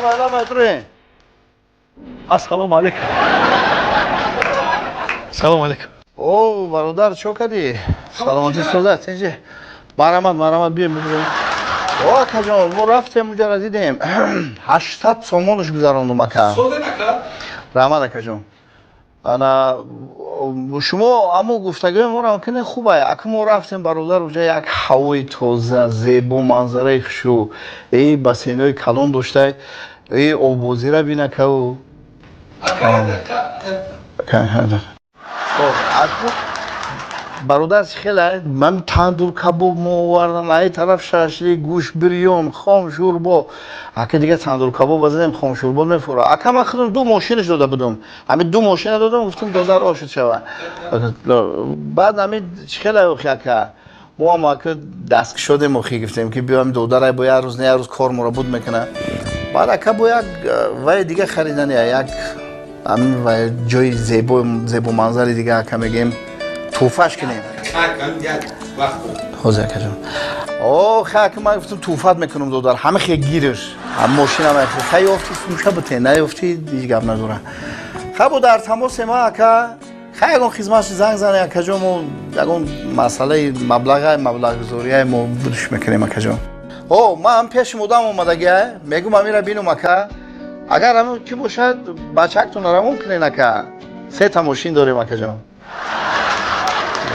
لما ادري. السلام علیکم. سلام علیکم. اوه برادر چو کردی؟ سلامتی صورت اینجا. مرامت بیا میبریم. اوه کجا ما رفتیم اونجا را دیدیم. 800 سومونش گذراندم اکا. سوده نکرد؟ رحمت اکا جون. انا شما اما گفتگوی ما را ممکنه خوبه. اکا ما رفتیم برادر اونجا یک هوای تازه زیبا منظره خوشو. ای بسینای کلان داشته. ای آبوزی را بینه که و برادر خیلی من تندور کباب ما آوردن ای طرف شاشلی گوش بریون خام شوربا اگه دیگه تندور کباب بزنیم خام شوربا نمیفوره اگه من خودم دو ماشینش داده بودم همین دو ماشین دادم گفتم دادر آشد شود بعد همین خیلی اوخی که ما هم که دست شده مخی گفتیم که بیایم دادر با یه روز نه یه روز کار مربوط میکنه بعد که با یک وای دیگه خریدن یک همین و جای زیبا منظر دیگه که میگیم توفش کنیم حوزه کجا اوه خیلی من گفتم توفت میکنم دودار همه خیلی گیرش هم ماشین هم خیلی افتی سوشه بته نیفتی دیگه گپ نداره خب در تماس ما که خیلی اون خدمتش زنگ زنه کجا ما اون مسئله مبلغ گذاری ما بدش میکنیم کجا اوه ما هم پیش مدام اومده گه میگم امیره بینم که اگر همون کی باشد بچه‌تون را ممکنه نکه 3 تا ماشین داریم اکا جان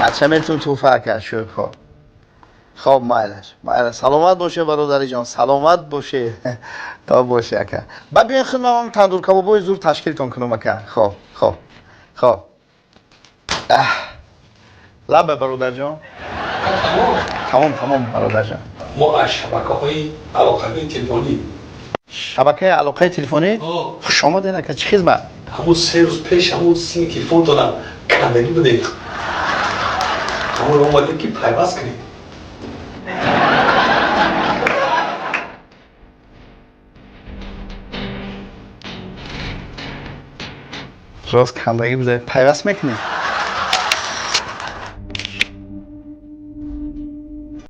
بچه میتون توفه کرد شو خب مایلش سلامت باشه برادری جان سلامت باشه تا باشه اکا بعد بیاین خدمت تندور کبابای زور تشکیلتون کنم اکا خب لبه برادر جان تمام برادر جان ما از شبکه‌های علاقه تلفنی شبکه علاقه تلفنی شما دیدن که چه خدمت همون 3 روز پیش همون سیم تلفن دادم کاملی بوده همون اومدیم که پیوست کنیم راست کندگی بوده پیوست میکنی